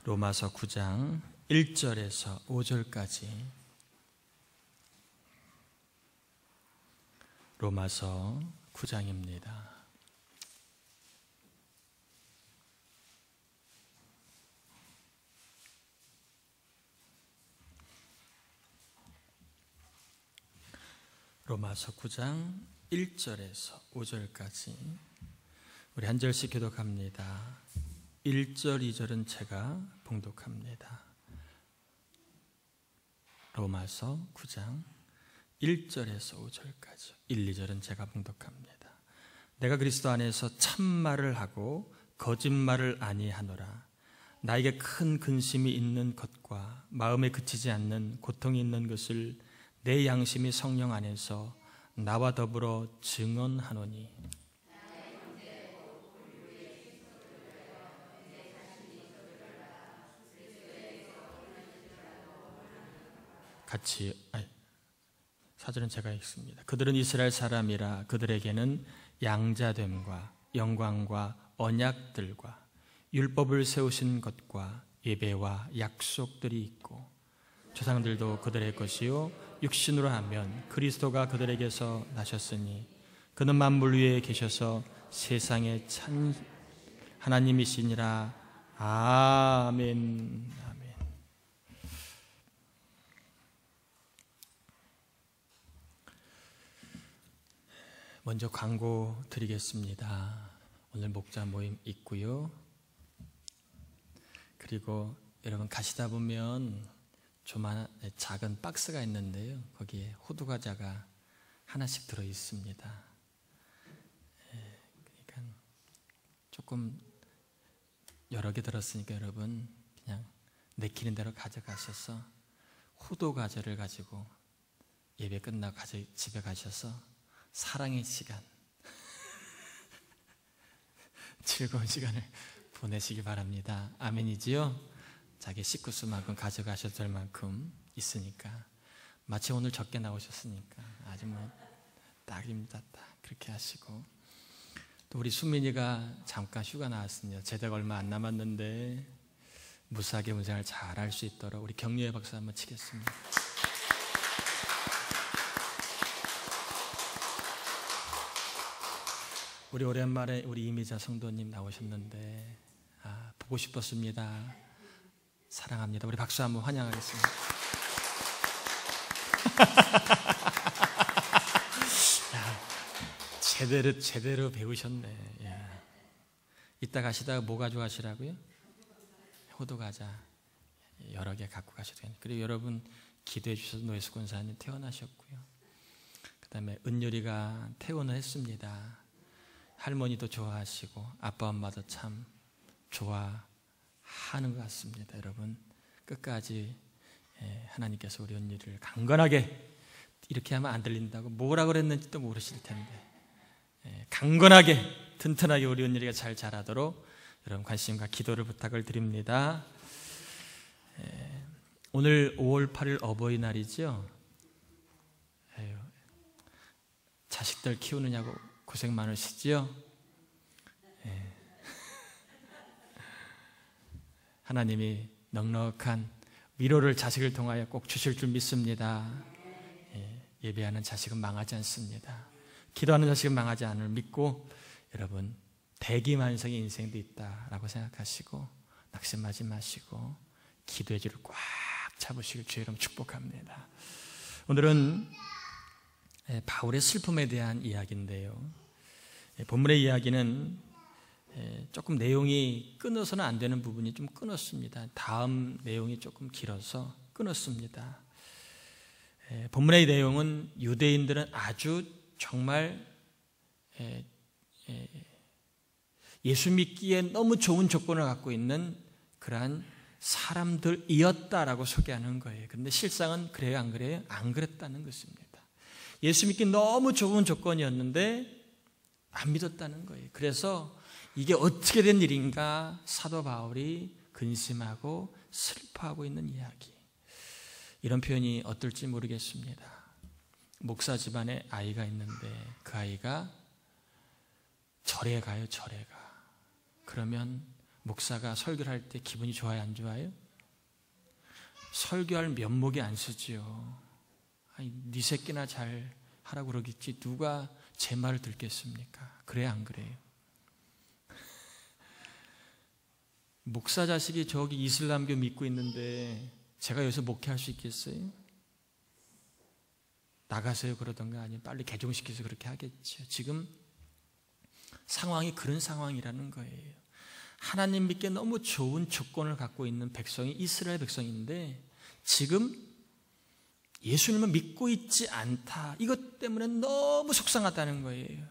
로마서 9장 1절에서 5절까지 로마서 9장입니다. 로마서 9장 1절에서 5절까지 우리 한 절씩 교독합니다. 1절, 2절은 제가 봉독합니다. 로마서 9장 1절에서 5절까지 1, 2절은 제가 봉독합니다. 내가 그리스도 안에서 참말을 하고 거짓말을 아니하노라. 나에게 큰 근심이 있는 것과 마음에 그치지 않는 고통이 있는 것을 내 양심이 성령 안에서 나와 더불어 증언하노니 사절은 제가 읽습니다. 그들은 이스라엘 사람이라 그들에게는 양자됨과 영광과 언약들과 율법을 세우신 것과 예배와 약속들이 있고 조상들도 그들의 것이요 육신으로 하면 그리스도가 그들에게서 나셨으니 그는 만물 위에 계셔서 세상의 참 하나님이시니라. 아멘. 먼저 광고 드리겠습니다. 오늘 목자 모임 있고요. 그리고 여러분 가시다 보면 조그만 작은 박스가 있는데요. 거기에 호두과자가 하나씩 들어 있습니다. 그러니까 조금 여러 개 들었으니까 여러분 그냥 내키는 대로 가져가셔서 호두과자를 가지고 예배 끝나고 집에 가셔서 사랑의 시간, 즐거운 시간을 보내시기 바랍니다. 아멘이지요? 자기 식구수만큼 가져가셔도 될 만큼 있으니까 마치 오늘 적게 나오셨으니까 아주 딱입니다. 딱 그렇게 하시고 또 우리 수민이가 잠깐 휴가 나왔습니다. 제대가 얼마 안 남았는데 무사하게 운전을 잘 할 수 있도록 우리 격려의 박수 한번 치겠습니다. 우리 오랜만에 우리 이미자 성도님 나오셨는데 보고 싶었습니다. 사랑합니다. 우리 박수 한번 환영하겠습니다. 제대로 배우셨네. 야. 이따 가시다가 뭐 가져가시라고요? 호두과자 여러 개 갖고 가셔도 돼요. 그리고 여러분 기도해 주셔서 노예수 권사님 퇴원하셨고요. 그 다음에 은율이가 퇴원을 했습니다. 할머니도 좋아하시고 아빠 엄마도 참 좋아하는 것 같습니다. 여러분 끝까지 하나님께서 우리 언니를 강건하게 이렇게 하면 안 들린다고 뭐라 그랬는지도 모르실 텐데 강건하게 튼튼하게 우리 언니가 잘 자라도록 여러분 관심과 기도를 부탁을 드립니다. 오늘 5월 8일 어버이날이죠. 자식들 키우느냐고 고생 많으시지요? 하나님이 넉넉한 위로를 자식을 통하여 꼭 주실 줄 믿습니다. 예배하는 자식은 망하지 않습니다. 기도하는 자식은 망하지 않을 믿고 여러분 대기만성의 인생도 있다라고 생각하시고 낙심하지 마시고 기도의 줄을 꽉 잡으시길 주의 이름 축복합니다. 오늘은 바울의 슬픔에 대한 이야기인데요. 본문의 이야기는 조금 내용이 끊어서는 안 되는 부분이 좀 끊었습니다. 다음 내용이 조금 길어서 끊었습니다. 본문의 내용은 유대인들은 아주 정말 예수 믿기에 너무 좋은 조건을 갖고 있는 그러한 사람들이었다라고 소개하는 거예요. 그런데 실상은 그래요, 안 그래요? 안 그랬다는 것입니다. 예수 믿기 너무 좋은 조건이었는데 안 믿었다는 거예요. 그래서 이게 어떻게 된 일인가 사도 바울이 근심하고 슬퍼하고 있는 이야기. 이런 표현이 어떨지 모르겠습니다. 목사 집안에 아이가 있는데 그 아이가 절에 가요. 절에 가. 그러면 목사가 설교를 할 때 기분이 좋아요, 안 좋아요? 설교할 면목이 안 쓰지요. 아니, 네 새끼나 잘 하라고 그러겠지 누가 제 말을 듣겠습니까? 그래요, 안 그래요? 목사 자식이 저기 이슬람교 믿고 있는데 제가 여기서 목회할 수 있겠어요? 나가세요 그러던가 아니면 빨리 개종시켜서 그렇게 하겠죠. 지금 상황이 그런 상황이라는 거예요. 하나님 믿기에 너무 좋은 조건을 갖고 있는 백성이 이스라엘 백성인데 지금 예수님을 믿고 있지 않다. 이것 때문에 너무 속상하다는 거예요.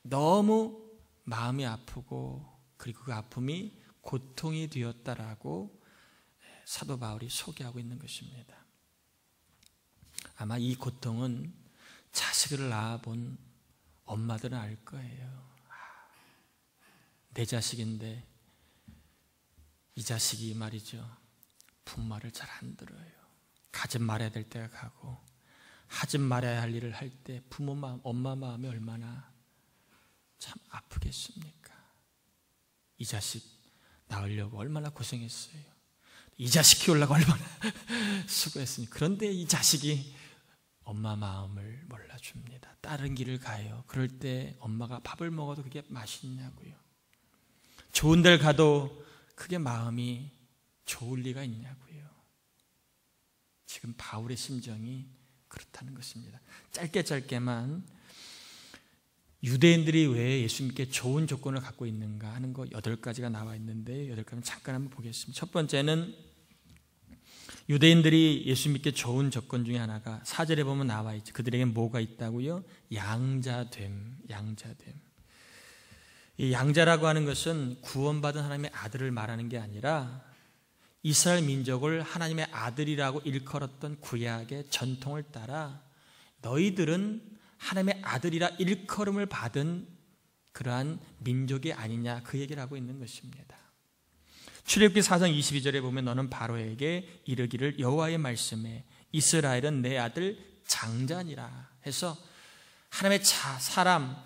너무 마음이 아프고 그리고 그 아픔이 고통이 되었다라고 사도 바울이 소개하고 있는 것입니다. 아마 이 고통은 자식을 낳아본 엄마들은 알 거예요. 내 자식인데 이 자식이 말이죠, 분말을 잘 안 들어요. 가지 말아야 될 때가 가고 하지 말아야 할 일을 할 때 부모 마음, 엄마 마음이 얼마나 참 아프겠습니까? 이 자식 낳으려고 얼마나 고생했어요. 이 자식 키우려고 얼마나 수고했으니까. 그런데 이 자식이 엄마 마음을 몰라줍니다. 다른 길을 가요. 그럴 때 엄마가 밥을 먹어도 그게 맛있냐고요. 좋은 데를 가도 그게 마음이 좋을 리가 있냐고요. 지금 바울의 심정이 그렇다는 것입니다. 짧게만 유대인들이 왜 예수 믿기에 좋은 조건을 갖고 있는가 하는 거 8가지가 나와 있는데 8가지 잠깐 한번 보겠습니다. 첫 번째는 유대인들이 예수 믿기에 좋은 조건 중에 하나가 4절에 보면 나와 있죠. 그들에게 뭐가 있다고요? 양자됨. 이 양자라고 하는 것은 구원받은 하나님의 아들을 말하는 게 아니라 이스라엘 민족을 하나님의 아들이라고 일컬었던 구약의 전통을 따라 너희들은 하나님의 아들이라 일컬음을 받은 그러한 민족이 아니냐, 그 얘기를 하고 있는 것입니다. 출애굽기 4장 22절에 보면 너는 바로에게 이르기를 여호와의 말씀에 이스라엘은 내 아들 장자니라 해서 하나님의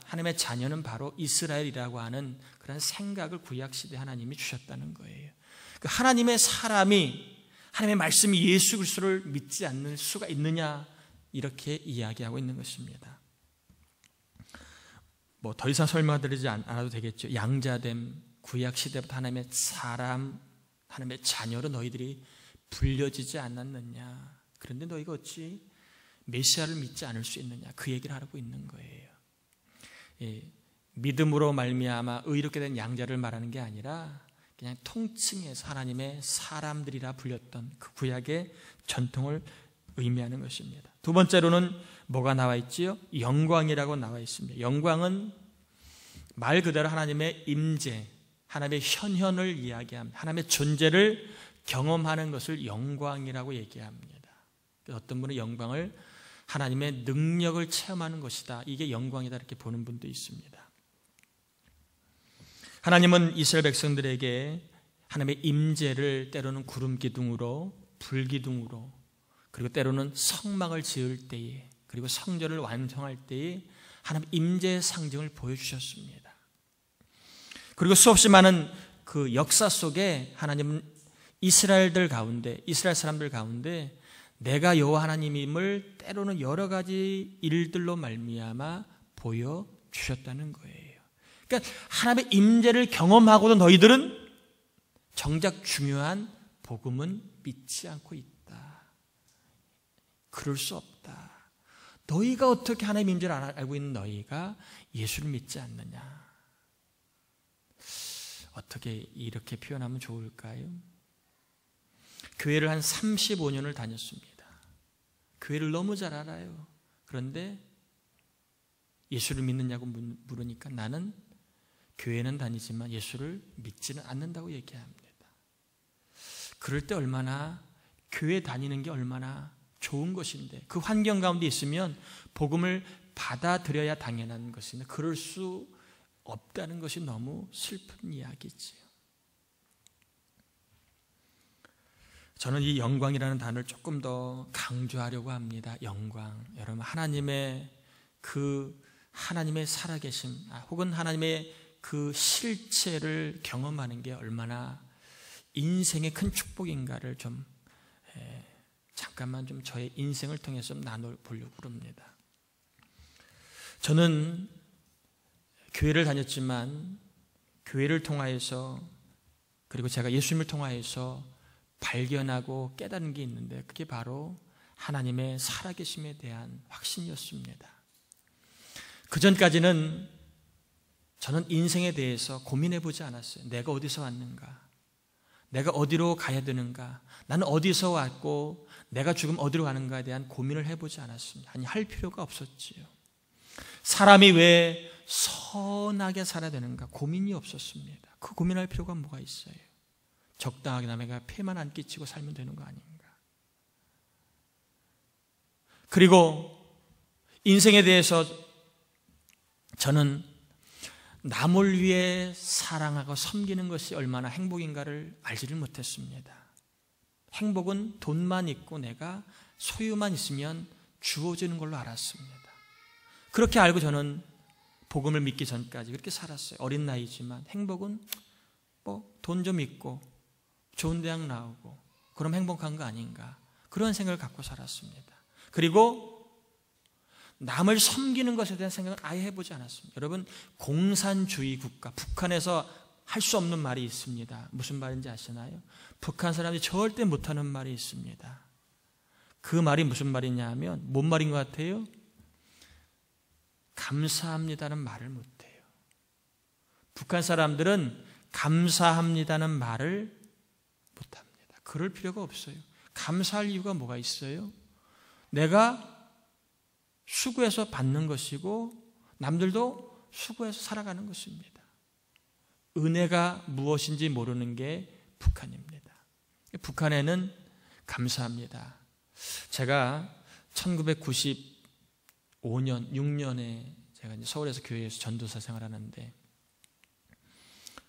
하나님의 자녀는 바로 이스라엘이라고 하는 그런 생각을 구약시대 하나님이 주셨다는 거예요. 그 하나님의 사람이 하나님의 말씀이 예수 그리스도를 믿지 않는 수가 있느냐, 이렇게 이야기하고 있는 것입니다. 뭐 더 이상 설명드리지 않아도 되겠죠. 양자됨, 구약시대부터 하나님의 사람, 하나님의 자녀로 너희들이 불려지지 않았느냐. 그런데 너희가 어찌 메시아를 믿지 않을 수 있느냐, 그 얘기를 하고 있는 거예요. 예, 믿음으로 말미암아 의롭게 된 양자를 말하는 게 아니라 그냥 통칭해서 하나님의 사람들이라 불렸던 그 구약의 전통을 의미하는 것입니다. 두 번째로는 뭐가 나와 있지요? 영광이라고 나와 있습니다. 영광은 말 그대로 하나님의 임재, 하나님의 현현을 이야기합니다. 하나님의 존재를 경험하는 것을 영광이라고 얘기합니다. 어떤 분은 영광을 하나님의 능력을 체험하는 것이다, 이게 영광이다, 이렇게 보는 분도 있습니다. 하나님은 이스라엘 백성들에게 하나님의 임재를 때로는 구름 기둥으로, 불 기둥으로, 그리고 때로는 성막을 지을 때에, 그리고 성전을 완성할 때에 하나님 임재의 상징을 보여주셨습니다. 그리고 수없이 많은 그 역사 속에 하나님은 이스라엘 사람들 가운데 내가 여호와 하나님임을 때로는 여러 가지 일들로 말미암아 보여주셨다는 거예요. 그러니까 하나님의 임재를 경험하고도 너희들은 정작 중요한 복음은 믿지 않고 있다. 그럴 수 없다. 너희가 어떻게 하나님의 임재를 알고 있는 너희가 예수를 믿지 않느냐. 어떻게 이렇게 표현하면 좋을까요? 교회를 한 35년을 다녔습니다. 교회를 너무 잘 알아요. 그런데 예수를 믿느냐고 물으니까 나는 교회는 다니지만 예수를 믿지는 않는다고 얘기합니다. 그럴 때 얼마나 교회 다니는 게 얼마나 좋은 것인데, 그 환경 가운데 있으면 복음을 받아들여야 당연한 것인데 그럴 수 없다는 것이 너무 슬픈 이야기지요. 저는 이 영광이라는 단어를 조금 더 강조하려고 합니다. 영광. 여러분, 하나님의 살아계심, 혹은 하나님의 그 실체를 경험하는 게 얼마나 인생의 큰 축복인가를 좀 잠깐만 좀 저의 인생을 통해서 나눠보려고 합니다. 저는 교회를 다녔지만 교회를 통하여서 그리고 제가 예수님을 통하여서 발견하고 깨달은 게 있는데 그게 바로 하나님의 살아계심에 대한 확신이었습니다. 그전까지는 저는 인생에 대해서 고민해보지 않았어요. 내가 어디서 왔는가? 내가 어디로 가야 되는가? 나는 어디서 왔고 내가 죽으면 어디로 가는가에 대한 고민을 해보지 않았습니다. 아니, 할 필요가 없었지요. 사람이 왜 선하게 살아야 되는가? 고민이 없었습니다. 그 고민할 필요가 뭐가 있어요? 적당하게 남에게 폐만 안 끼치고 살면 되는 거 아닌가? 그리고 인생에 대해서 저는 남을 위해 사랑하고 섬기는 것이 얼마나 행복인가를 알지를 못했습니다. 행복은 돈만 있고 내가 소유만 있으면 주어지는 걸로 알았습니다. 그렇게 알고 저는 복음을 믿기 전까지 그렇게 살았어요. 어린 나이지만 행복은 뭐 돈 좀 있고 좋은 대학 나오고 그럼 행복한 거 아닌가, 그런 생각을 갖고 살았습니다. 그리고 남을 섬기는 것에 대한 생각은 아예 해보지 않았습니다. 여러분, 공산주의 국가, 북한에서 할 수 없는 말이 있습니다. 무슨 말인지 아시나요? 북한 사람들이 절대 못하는 말이 있습니다. 그 말이 무슨 말이냐 하면 뭔 말인 것 같아요? 감사합니다는 말을 못해요. 북한 사람들은 감사합니다는 말을 못합니다. 그럴 필요가 없어요. 감사할 이유가 뭐가 있어요? 내가 수고해서 받는 것이고 남들도 수고해서 살아가는 것입니다. 은혜가 무엇인지 모르는 게 북한입니다. 북한에는 감사합니다. 제가 1995년, 6년에 제가 이제 서울에서 교회에서 전도사 생활하는데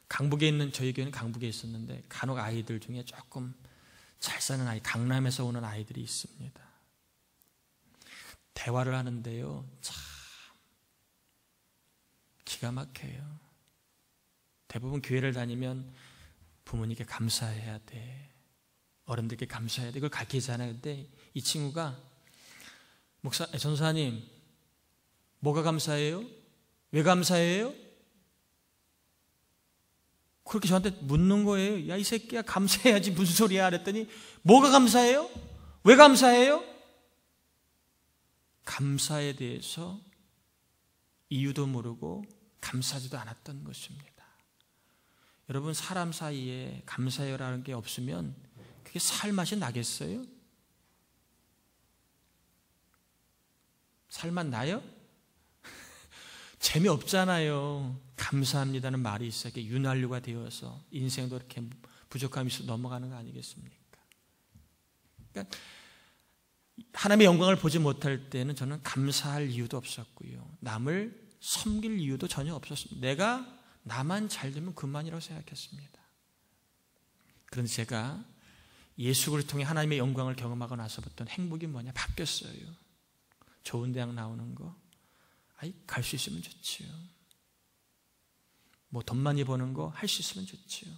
강북에 있는, 저희 교회는 강북에 있었는데 간혹 아이들 중에 조금 잘 사는 아이, 강남에서 오는 아이들이 있습니다. 대화를 하는데요, 참 기가 막혀요. 대부분 교회를 다니면 부모님께 감사해야 돼, 어른들께 감사해야 돼, 이걸 가르치잖아요. 근데 이 친구가 전사님 뭐가 감사해요? 왜 감사해요? 그렇게 저한테 묻는 거예요. 야, 이 새끼야, 감사해야지 무슨 소리야 그랬더니 뭐가 감사해요? 왜 감사해요? 감사에 대해서 이유도 모르고 감사하지도 않았던 것입니다. 여러분, 사람 사이에 감사해요라는 게 없으면 그게 살 맛이 나겠어요? 살맛 나요? 재미없잖아요. 감사합니다는 말이 있어야 윤활유가 되어서 인생도 이렇게 부족함이 있어 넘어가는 거 아니겠습니까? 그러니까 하나님의 영광을 보지 못할 때는 저는 감사할 이유도 없었고요, 남을 섬길 이유도 전혀 없었습니다. 내가 나만 잘 되면 그만이라고 생각했습니다. 그런데 제가 예수 그리스도를 통해 하나님의 영광을 경험하고 나서부터 행복이 뭐냐? 바뀌었어요. 좋은 대학 나오는 거, 아이, 갈 수 있으면 좋지요. 뭐 돈 많이 버는 거 할 수 있으면 좋지요.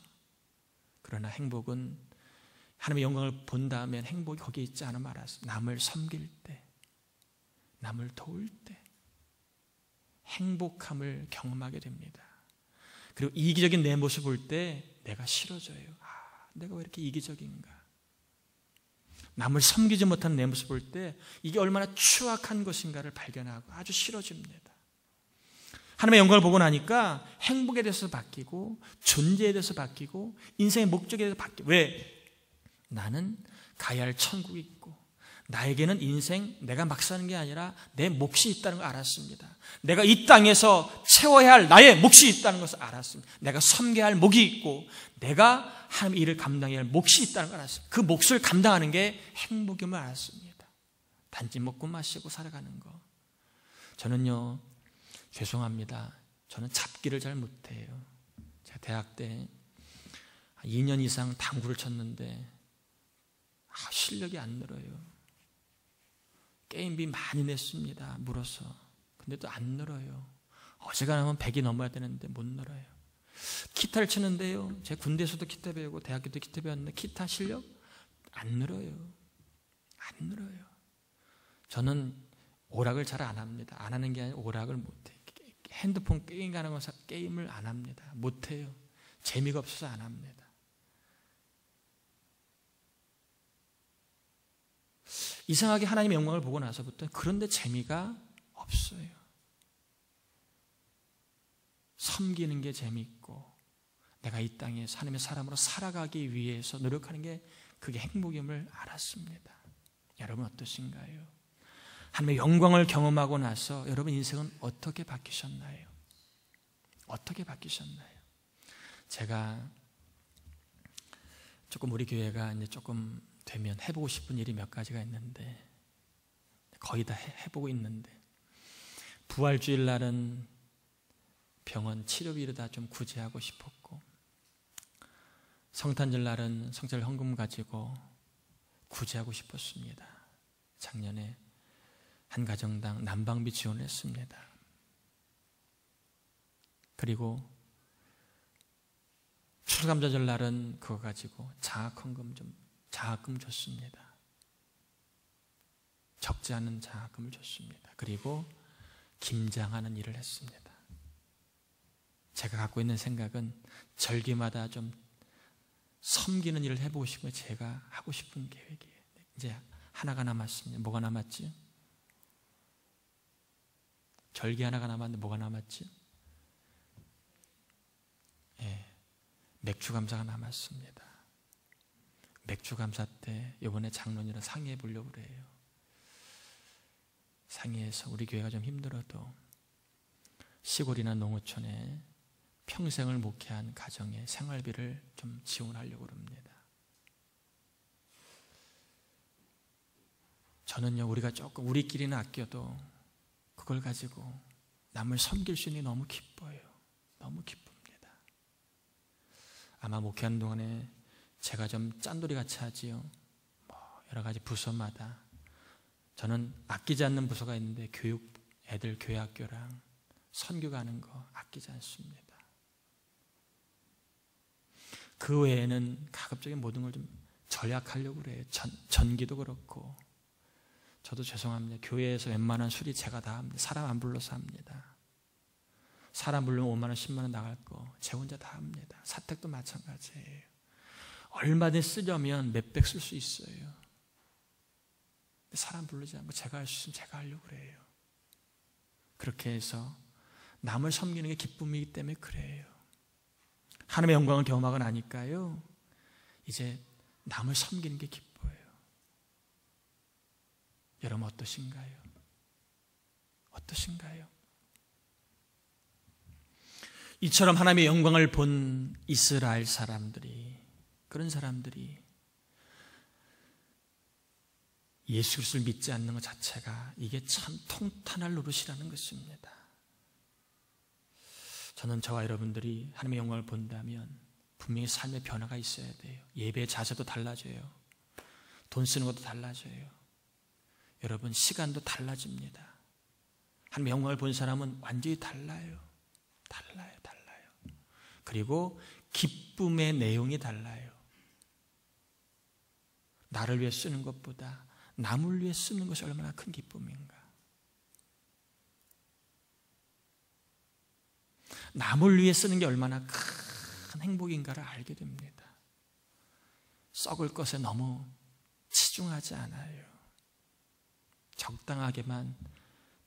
그러나 행복은 하나님의 영광을 본 다음엔 행복이 거기에 있지 않음을 알았어요. 남을 섬길 때, 남을 도울 때 행복함을 경험하게 됩니다. 그리고 이기적인 내 모습 볼 때 내가 싫어져요. 내가 왜 이렇게 이기적인가? 남을 섬기지 못하는 내 모습 볼 때 이게 얼마나 추악한 것인가를 발견하고 아주 싫어집니다. 하나님의 영광을 보고 나니까 행복에 대해서 바뀌고 존재에 대해서 바뀌고 인생의 목적에 대해서 바뀌고. 왜? 나는 가야 할 천국이 있고 나에게는 인생 내가 막 사는 게 아니라 내 몫이 있다는 걸 알았습니다. 내가 이 땅에서 채워야 할 나의 몫이 있다는 것을 알았습니다. 내가 섬겨야 할 목이 있고 내가 하나님의 일을 감당해야 할 몫이 있다는 걸 알았습니다. 그 몫을 감당하는 게 행복임을 알았습니다. 단지 먹고 마시고 살아가는 거. 저는요, 죄송합니다, 저는 잡기를 잘 못해요. 제가 대학 때 2년 이상 당구를 쳤는데 실력이 안 늘어요. 게임비 많이 냈습니다, 물어서. 근데 또 안 늘어요. 어지간하면 100이 넘어야 되는데 못 늘어요. 기타를 치는데요, 제 군대에서도 기타 배우고 대학교도 기타 배웠는데 기타 실력 안 늘어요. 안 늘어요. 저는 오락을 잘 안 합니다. 안 하는 게 아니라 오락을 못해요. 핸드폰 게임 하는 거 게임을 안 합니다. 못해요. 재미가 없어서 안 합니다. 이상하게 하나님의 영광을 보고 나서부터 그런데 재미가 없어요. 섬기는 게 재미있고 내가 이 땅에서 하나님의 사람으로 살아가기 위해서 노력하는 게 그게 행복임을 알았습니다. 여러분 어떠신가요? 하나님의 영광을 경험하고 나서 여러분 인생은 어떻게 바뀌셨나요? 어떻게 바뀌셨나요? 제가 조금 우리 교회가 이제 조금 되면 해보고 싶은 일이 몇 가지가 있는데 거의 다 해보고 있는데, 부활주일 날은 병원 치료비를 다 좀 구제하고 싶었고, 성탄절 날은 성찬절 헌금 가지고 구제하고 싶었습니다. 작년에 한 가정당 난방비 지원을 했습니다. 그리고 추수감사절 날은 그거 가지고 장학금 줬습니다. 적지 않은 장학금을 줬습니다. 그리고 김장하는 일을 했습니다. 제가 갖고 있는 생각은 절기마다 좀 섬기는 일을 해보고 싶어요. 제가 하고 싶은 계획이에요. 이제 하나가 남았습니다. 뭐가 남았지? 절기 하나가 남았는데 뭐가 남았지? 맥주 감사가 남았습니다. 맥주 감사 때 이번에 장로님이랑 상의해 보려고 그래요. 상의해서 우리 교회가 좀 힘들어도 시골이나 농어촌에 평생을 목회한 가정의 생활비를 좀 지원하려고 합니다. 저는요, 우리가 조금 우리끼리는 아껴도 그걸 가지고 남을 섬길 수 있는 게 너무 기뻐요. 너무 기쁩니다. 아마 목회하는 동안에 제가 좀 짠돌이 같이 하지요. 여러 가지 부서마다 저는 아끼지 않는 부서가 있는데 애들 교회 학교랑 선교 가는 거 아끼지 않습니다. 그 외에는 가급적인 모든 걸 좀 절약하려고 그래요. 전기도 그렇고. 저도 죄송합니다. 교회에서 웬만한 수리 제가 다 합니다. 사람 안 불러서 합니다. 사람 부르면 5만 원, 10만 원 나갈 거 제 혼자 다 합니다. 사택도 마찬가지예요. 얼마든지 쓰려면 몇백 쓸 수 있어요. 근데 사람 부르지 않고 제가 할 수 있으면 제가 하려고 그래요. 그렇게 해서 남을 섬기는 게 기쁨이기 때문에 그래요. 하나님의 영광을 경험하고 나니까요, 이제 남을 섬기는 게 기뻐요. 여러분 어떠신가요? 어떠신가요? 이처럼 하나님의 영광을 본 이스라엘 사람들이, 그런 사람들이 예수 그리스도를 믿지 않는 것 자체가 이게 참 통탄할 노릇이라는 것입니다. 저는 저와 여러분들이 하나님의 영광을 본다면 분명히 삶의 변화가 있어야 돼요. 예배의 자세도 달라져요. 돈 쓰는 것도 달라져요. 여러분 시간도 달라집니다. 하나님의 영광을 본 사람은 완전히 달라요. 달라요. 그리고 기쁨의 내용이 달라요. 나를 위해 쓰는 것보다 남을 위해 쓰는 것이 얼마나 큰 기쁨인가. 남을 위해 쓰는 게 얼마나 큰 행복인가를 알게 됩니다. 썩을 것에 너무 치중하지 않아요. 적당하게만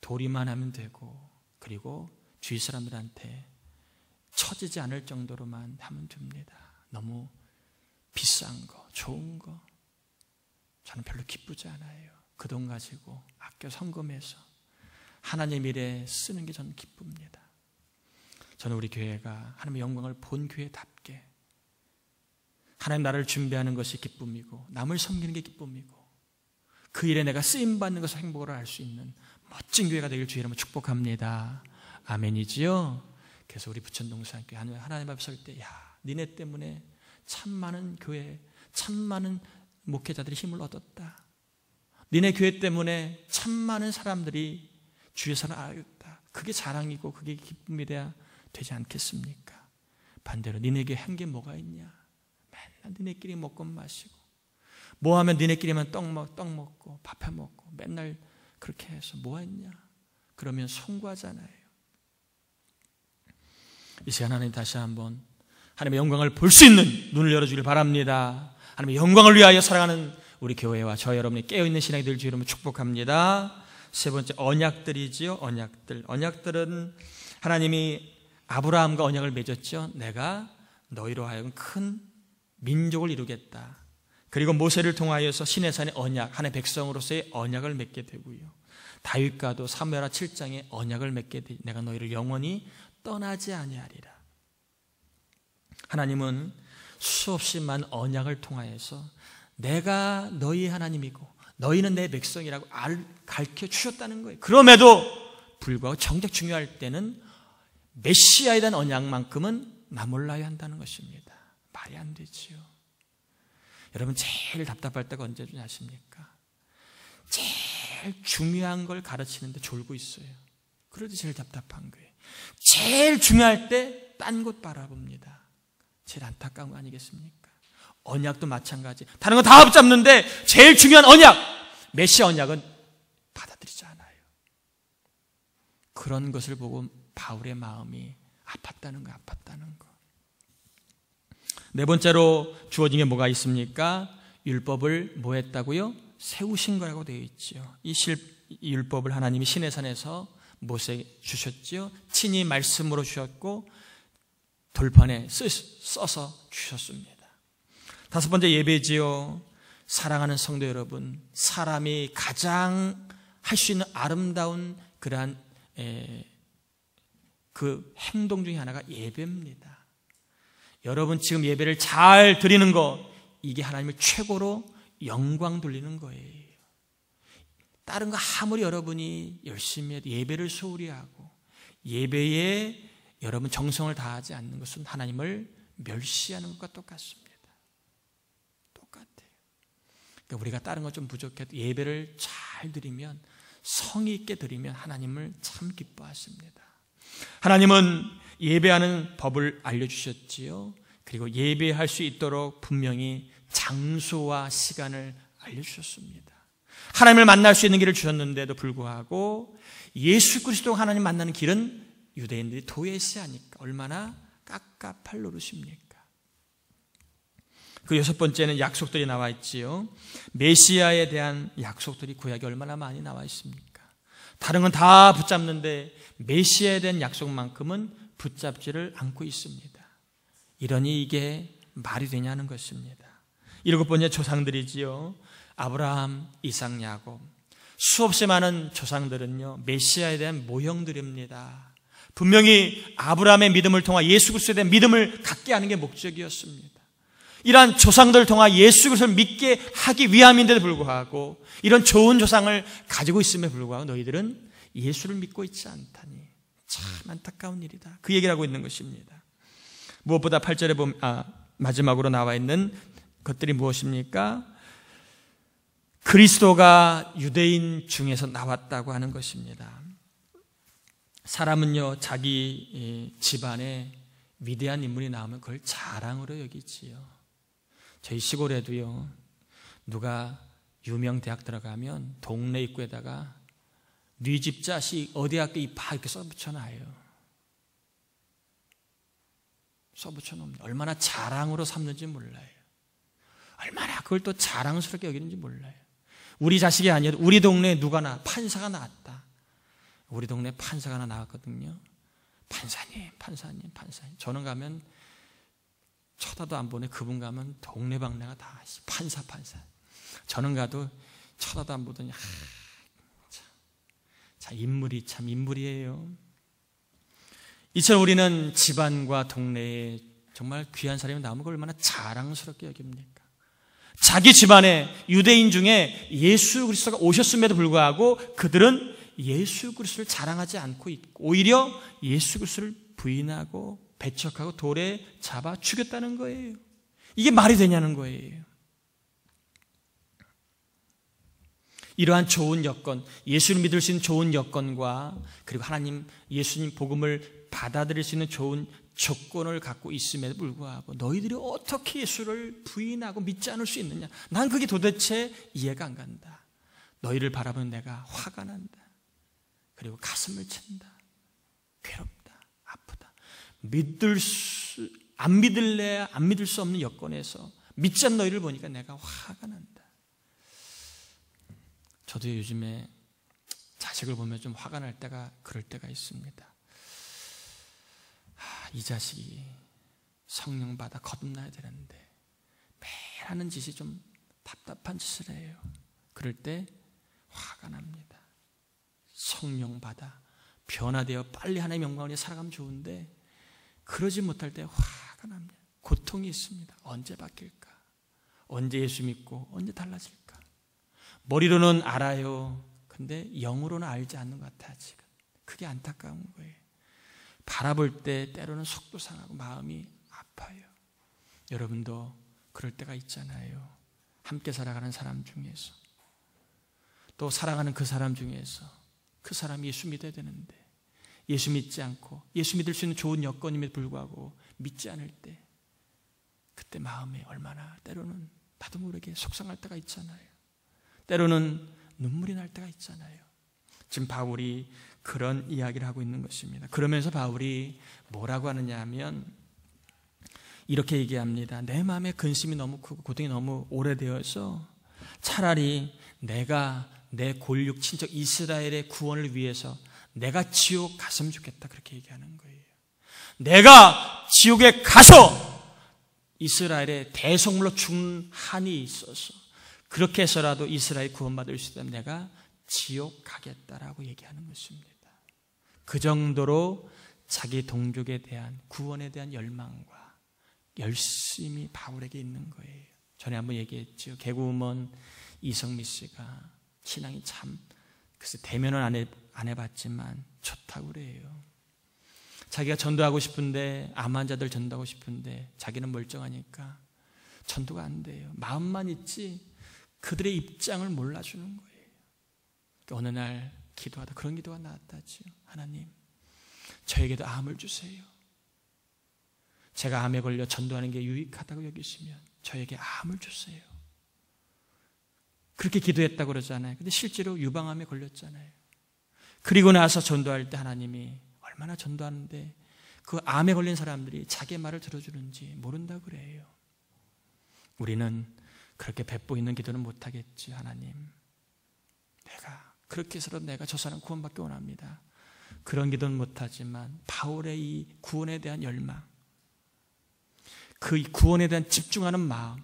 도리만 하면 되고, 그리고 주위 사람들한테 처지지 않을 정도로만 하면 됩니다. 너무 비싼 거, 좋은 거 저는 별로 기쁘지 않아요. 그 돈 가지고 아껴 헌금해서 하나님 일에 쓰는 게 저는 기쁩니다. 저는 우리 교회가 하나님의 영광을 본 교회답게 하나님 나라를 준비하는 것이 기쁨이고 남을 섬기는 게 기쁨이고 그 일에 내가 쓰임받는 것을 행복을 알 수 있는 멋진 교회가 되길 주의 이름으로 축복합니다. 아멘이지요? 그래서 우리 부천동산교회 하나님 앞에 설 때, 니네 때문에 참 많은 교회, 참 많은 목회자들이 힘을 얻었다. 니네 교회 때문에 참 많은 사람들이 주의 사랑을 알겠다. 그게 자랑이고 그게 기쁨이 돼야 되지 않겠습니까? 반대로 니네에게 한 게 뭐가 있냐? 맨날 니네끼리 먹고 마시고 뭐하면 니네끼리만 떡 먹고 밥 해먹고 맨날 그렇게 해서 뭐했냐? 그러면 송구하잖아요. 이 시간 하나님 다시 한번 하나님의 영광을 볼 수 있는 눈을 열어주길 바랍니다. 하나님의 영광을 위하여 살아가는 우리 교회와 저 여러분이 깨어있는 신앙이 될 줄 여러분 축복합니다. 세 번째, 언약들이지요. 언약들은 하나님이 아브라함과 언약을 맺었죠. 내가 너희로 하여금 큰 민족을 이루겠다. 그리고 모세를 통하여서 시내산의 언약, 하나님의 백성으로서의 언약을 맺게 되고요. 다윗과도 사무엘하 7장에 언약을 맺게 되 내가 너희를 영원히 떠나지 아니하리라. 하나님은 수없이 많은 언약을 통하여서 내가 너희 하나님이고 너희는 내 백성이라고 가르쳐 주셨다는 거예요. 그럼에도 불구하고 정작 중요할 때는 메시아에 대한 언약만큼은 나몰라야 한다는 것입니다. 말이 안 되지요. 여러분 제일 답답할 때가 언제쯤 아십니까? 제일 중요한 걸 가르치는데 졸고 있어요. 그럴 때 제일 답답한 거예요. 제일 중요할 때 딴 곳 바라봅니다. 제일 안타까운 거 아니겠습니까? 언약도 마찬가지. 다른 거 다 붙잡는데 제일 중요한 언약, 메시아 언약은 받아들이지 않아요. 그런 것을 보고 바울의 마음이 아팠다는 거. 네 번째로 주어진 게 뭐가 있습니까? 율법을 뭐 했다고요? 세우신 거라고 되어 있죠. 이 율법을 하나님이 시내산에서 모세에게 주셨죠. 친히 말씀으로 주셨고 돌판에 써서 주셨습니다. 다섯 번째, 예배지요. 사랑하는 성도 여러분, 사람이 가장 할 수 있는 아름다운 그러한 그 행동 중에 하나가 예배입니다. 여러분 지금 예배를 잘 드리는 거, 이게 하나님을 최고로 영광 돌리는 거예요. 다른 거 아무리 여러분이 열심히 해도 예배를 소홀히 하고 예배에 여러분 정성을 다하지 않는 것은 하나님을 멸시하는 것과 똑같습니다. 똑같아요. 그러니까 우리가 다른 거 좀 부족해도 예배를 잘 드리면, 성의 있게 드리면 하나님을 참 기뻐하십니다. 하나님은 예배하는 법을 알려주셨지요. 그리고 예배할 수 있도록 분명히 장소와 시간을 알려주셨습니다. 하나님을 만날 수 있는 길을 주셨는데도 불구하고 예수 그리스도 하나님 만나는 길은 유대인들이 도외시하니까 얼마나 깝깝할 노릇입니까? 그 여섯 번째는 약속들이 나와 있지요. 메시아에 대한 약속들이 구약에 얼마나 많이 나와 있습니까? 다른 건 다 붙잡는데 메시아에 대한 약속만큼은 붙잡지를 않고 있습니다. 이러니 이게 말이 되냐는 것입니다. 일곱 번째, 조상들이지요. 아브라함, 이삭, 야곱. 수없이 많은 조상들은요, 메시아에 대한 모형들입니다. 분명히 아브라함의 믿음을 통해 예수 그리스도에 대한 믿음을 갖게 하는 게 목적이었습니다. 이러한 조상들을 통해 예수 그리스도를 믿게 하기 위함인데도 불구하고 이런 좋은 조상을 가지고 있음에도 불구하고 너희들은 예수를 믿고 있지 않다니 참 안타까운 일이다. 그 얘기를 하고 있는 것입니다. 무엇보다 8절에 보면 마지막으로 나와 있는 것들이 무엇입니까? 그리스도가 유대인 중에서 나왔다고 하는 것입니다. 사람은요, 자기 집안에 위대한 인물이 나오면 그걸 자랑으로 여기지요. 저희 시골에도요, 누가 유명 대학 들어가면 동네 입구에다가 네 집 자식 어디 학교 입학 이렇게 써붙여놔요. 써붙여놓습니다. 얼마나 자랑으로 삼는지 몰라요. 얼마나 그걸 또 자랑스럽게 여기는지 몰라요. 우리 자식이 아니어도 우리 동네에 누가나 판사가 나왔다. 우리 동네에 판사가 하나 나왔거든요. 판사님. 저는 가면 쳐다도 안 보네. 그분 가면 동네방네가 다 판사. 저는 가도 쳐다도 안 보더니 자, 인물이 참 인물이에요. 이처럼 우리는 집안과 동네에 정말 귀한 사람이 나오면 그걸 얼마나 자랑스럽게 여깁니까? 자기 집안에 유대인 중에 예수 그리스도가 오셨음에도 불구하고 그들은 예수 그리스도를 자랑하지 않고 있고 오히려 예수 그리스도를 부인하고 배척하고 돌에 잡아 죽였다는 거예요. 이게 말이 되냐는 거예요. 이러한 좋은 여건, 예수를 믿을 수 있는 좋은 여건과 그리고 하나님 예수님 복음을 받아들일 수 있는 좋은 조건을 갖고 있음에도 불구하고 너희들이 어떻게 예수를 부인하고 믿지 않을 수 있느냐? 난 그게 도대체 이해가 안 간다. 너희를 바라보는 내가 화가 난다. 그리고 가슴을 친다. 괴롭다. 아프다. 안 믿을래 안 믿을 수 없는 여건에서 믿지 않는 너희를 보니까 내가 화가 난다. 저도 요즘에 자식을 보면 좀 화가 날 때가 그럴 때가 있습니다. 이 자식이 성령 받아 거듭나야 되는데 매일 하는 짓이 좀 답답한 짓을 해요. 그럴 때 화가 납니다. 성령 받아 변화되어 빨리 하나님의 영광을 살아가면 좋은데 그러지 못할 때 화가 납니다. 고통이 있습니다. 언제 바뀔까? 언제 예수 믿고 언제 달라질까? 머리로는 알아요. 근데 영으로는 알지 않는 것 같아 지금. 그게 안타까운 거예요. 바라볼 때 때로는 속도 상하고 마음이 아파요. 여러분도 그럴 때가 있잖아요. 함께 살아가는 사람 중에서 또 사랑하는 그 사람 중에서 그 사람이 예수 믿어야 되는데 예수 믿지 않고 예수 믿을 수 있는 좋은 여건임에도 불구하고 믿지 않을 때 그때 마음에 얼마나 때로는 나도 모르게 속상할 때가 있잖아요. 때로는 눈물이 날 때가 있잖아요. 지금 바울이 그런 이야기를 하고 있는 것입니다. 그러면서 바울이 뭐라고 하느냐 하면 이렇게 얘기합니다. 내 마음에 근심이 너무 크고 고통이 너무 오래되어서 차라리 내가 내 골육 친척 이스라엘의 구원을 위해서 내가 지옥 갔으면 좋겠다 그렇게 얘기하는 거예요. 내가 지옥에 가서 이스라엘의 대성물로 죽는 한이 있어서 그렇게 해서라도 이스라엘 구원받을 수 있다면 내가 지옥 가겠다라고 얘기하는 것입니다. 그 정도로 자기 동족에 대한 구원에 대한 열망과 열심이 바울에게 있는 거예요. 전에 한번 얘기했죠. 개그우먼 이성미 씨가 신앙이 참 글쎄 대면은 안 해봤지만 좋다고 그래요. 자기가 전도하고 싶은데 암 환자들 전도하고 싶은데 자기는 멀쩡하니까 전도가 안 돼요. 마음만 있지 그들의 입장을 몰라주는 거예요. 어느 날 기도하다 그런 기도가 나왔다지요. 하나님, 저에게도 암을 주세요. 제가 암에 걸려 전도하는 게 유익하다고 여기시면 저에게 암을 주세요. 그렇게 기도했다고 그러잖아요. 근데 실제로 유방암에 걸렸잖아요. 그리고 나서 전도할 때 하나님이 얼마나 전도하는데 그 암에 걸린 사람들이 자기의 말을 들어주는지 모른다고 그래요. 우리는 그렇게 배포 있는 기도는 못하겠지. 하나님, 그렇게 해서라도 내가 저 사람 구원받기 원합니다. 그런 기도는 못하지만 바울의 이 구원에 대한 열망, 그 구원에 대한 집중하는 마음,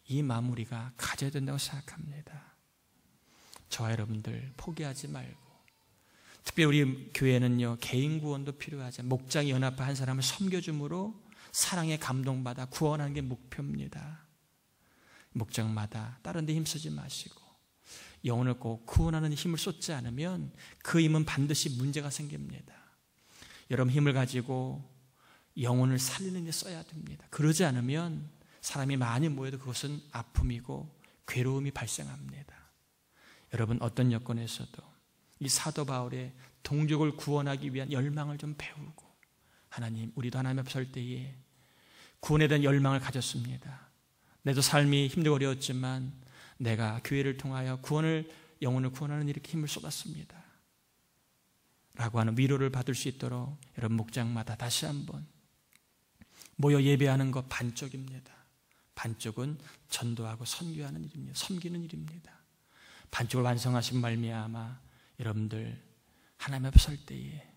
이 마음 우리가 가져야 된다고 생각합니다. 저와 여러분들 포기하지 말고, 특별히 우리 교회는요 개인 구원도 필요하지, 목장이 연합해 한 사람을 섬겨줌으로 사랑에 감동받아 구원하는 게 목표입니다. 목장마다 다른 데 힘쓰지 마시고 영혼을 꼭 구원하는 힘을 쏟지 않으면 그 힘은 반드시 문제가 생깁니다. 여러분 힘을 가지고 영혼을 살리는 데 써야 됩니다. 그러지 않으면 사람이 많이 모여도 그것은 아픔이고 괴로움이 발생합니다. 여러분 어떤 여건에서도 이 사도 바울의 동족을 구원하기 위한 열망을 좀 배우고, 하나님, 우리도 하나님 앞에 설 때에 구원에 대한 열망을 가졌습니다. 내도 삶이 힘들고 어려웠지만 내가 교회를 통하여 영혼을 구원하는 일에 힘을 쏟았습니다 라고 하는 위로를 받을 수 있도록 여러분 목장마다 다시 한번 모여 예배하는 것 반쪽입니다. 반쪽은 전도하고 선교하는 일입니다. 섬기는 일입니다. 반쪽을 완성하신 말미암아 여러분들 하나님 앞에 설 때에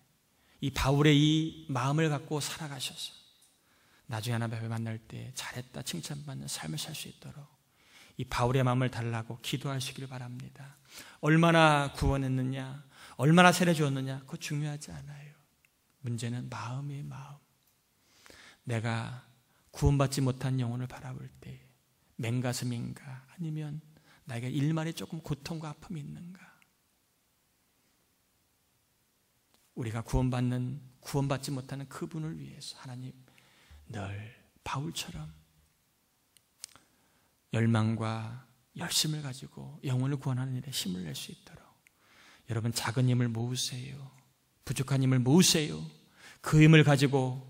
이 바울의 이 마음을 갖고 살아가셔서 나중에 하나님 앞에 만날 때 잘했다 칭찬받는 삶을 살 수 있도록 이 바울의 마음을 달라고 기도하시기를 바랍니다. 얼마나 구원했느냐, 얼마나 세례 주었느냐, 그거 중요하지 않아요. 문제는 마음의 마음. 내가 구원받지 못한 영혼을 바라볼 때 맹가슴인가, 아니면 나에게 일말에 조금 고통과 아픔이 있는가. 우리가 구원받지 못하는 그분을 위해서 하나님 늘 바울처럼 열망과 열심을 가지고 영혼을 구원하는 일에 힘을 낼 수 있도록 여러분 작은 힘을 모으세요. 부족한 힘을 모으세요. 그 힘을 가지고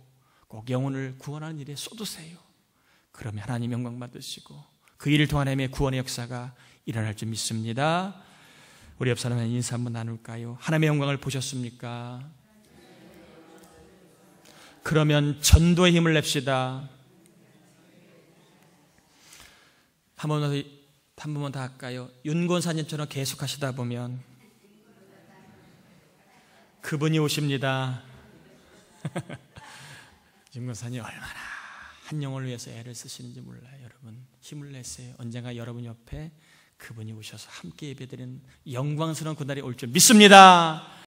꼭 영혼을 구원하는 일에 쏟으세요. 그러면 하나님 영광 받으시고 그 일을 통한 하나님의 구원의 역사가 일어날 줄 믿습니다. 우리 옆 사람과 인사 한번 나눌까요? 하나님의 영광을 보셨습니까? 그러면 전도의 힘을 냅시다. 한 번만 더 할까요? 윤권사님처럼 계속 하시다 보면 그분이 오십니다. 윤권사님 얼마나 한 영혼을 위해서 애를 쓰시는지 몰라요. 여러분 힘을 내세요. 언젠가 여러분 옆에 그분이 오셔서 함께 예배드리는 영광스러운 그날이 올 줄 믿습니다.